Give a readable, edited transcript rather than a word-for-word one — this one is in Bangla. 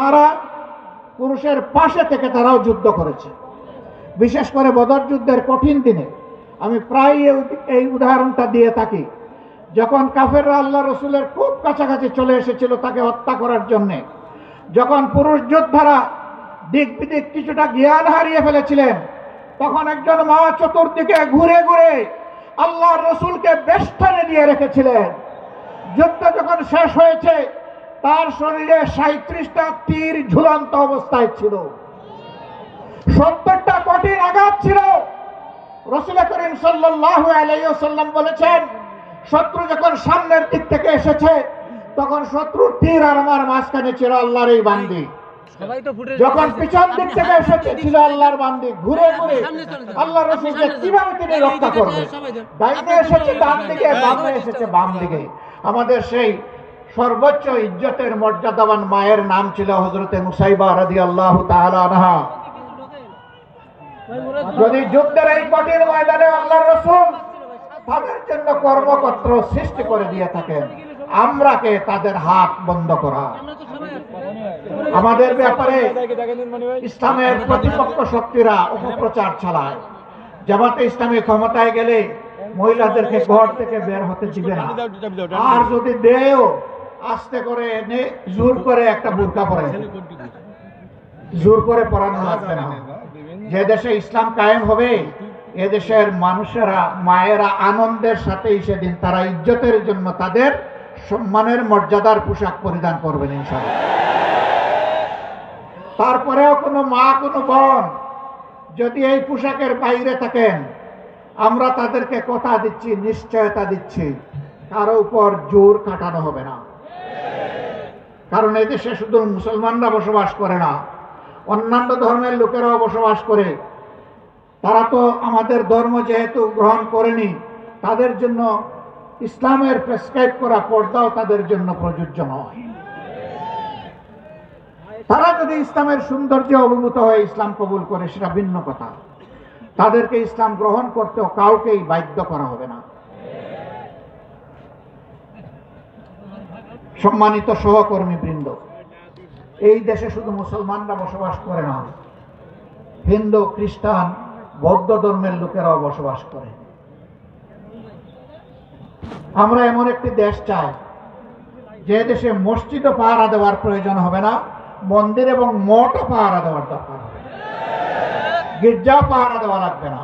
তারা পুরুষের পাশে থেকে তারাও যুদ্ধ করেছে। বিশেষ করে বদর যুদ্ধের কঠিন দিনে আমি প্রায় এই উদাহরণটা দিয়ে থাকি। যখন কাফেররা আল্লাহ রসুলের খুব কাছাকাছি চলে এসেছিল তাকে হত্যা করার জন্যে, যখন পুরুষ যোদ্ধারা দিক বিদিক কিছুটা জ্ঞান হারিয়ে ফেলেছিলেন, তখন একজন মা চতুর্দিকে ঘুরে ঘুরে আল্লাহ রসুলকে বেষ্টনে দিয়ে রেখেছিলেন। যুদ্ধ যখন শেষ হয়েছে তার শরীরে 37টা তীর ঝুলন্ত অবস্থায় ছিল, 70টা কঠিন আঘাত ছিল। রাসূল করিম সাল্লাল্লাহু আলাইহি ওয়াসাল্লাম বলেছেন, শত্রু যখন সামনের দিক থেকে এসেছে তখন শত্রুর তীর আর আমার মাঝখানে ছিল আল্লাহর এই বান্দি। যখন পিছন দিক থেকে এসেছে ছিল আল্লাহর বান্দি। ঘুরে ঘুরে আল্লাহ রাসূলকে কিভাবে তিনি রক্ষা করবেন, ডাইনে এসেছে ডান দিকে, বামে এসেছে বাম দিকে। আমাদের সেই সর্বোচ্চ ইজ্জতের মর্যাদাবান মায়ের নাম ছিল হযরতে মুসাইবা রাদিয়াল্লাহু তাআলা আনহা। যদি যুদ্ধের এই কঠিন ময়দানে আল্লাহর রাসূল তাদের জন্য কর্মক্ষেত্র সৃষ্টি করে দিয়ে থাকেন, আমরা কে তাদের হাত বন্ধ করা? আমাদের ব্যাপারে ইসলামের প্রতিপক্ষ শক্তিরা অপপ্রচার চালায়। জামাতে ইসলামী ক্ষমতায় গেলে মহিলাদেরকে ঘর থেকে বের হতে দিবে না, আর যদি দেও আস্তে করে এনে জোর করে একটা বুরকা পরে, জোর করে পরানো লাগবে না। যে দেশে ইসলাম কায়েম হবে এদেশের মানুষেরা, মায়েরা আনন্দের সাথে সেদিন তারা ইজ্জতের জন্য তাদের সম্মানের মর্যাদার পোশাক পরিধান করবেন ইনশাআল্লাহ। তারপরেও কোনো মা, কোনো বোন যদি এই পোশাকের বাইরে থাকেন, আমরা তাদেরকে কথা দিচ্ছি, নিশ্চয়তা দিচ্ছি, কারো উপর জোর খাটানো হবে না। কারণ এই দেশে শুধু মুসলমানরা বসবাস করে না, অন্যান্য ধর্মের লোকেরাও বসবাস করে। তারা তো আমাদের ধর্ম যেহেতু গ্রহণ করেনি, তাদের জন্য ইসলামের প্রেসক্রাইব করা পর্দাও তাদের জন্য প্রযোজ্য নয়। তারা যদি ইসলামের সৌন্দর্যে অভিভূত হয়ে ইসলাম কবুল করে সেটা ভিন্ন কথা, তাদেরকে ইসলাম গ্রহণ করতেও কাউকেই বাধ্য করা হবে না। সম্মানিত সহকর্মী বৃন্দ, এই দেশে শুধু মুসলমানরা বসবাস করে না, হিন্দু, খ্রিস্টান, বৌদ্ধ ধর্মের লোকেরাও বসবাস করে। আমরা এমন একটি দেশ চাই যে দেশে মসজিদও পাহারা দেওয়ার প্রয়োজন হবে না, মন্দির এবং মঠও পাহারা দেওয়ার দরকার হবে, গির্জাও পাহারা দেওয়া লাগবে না।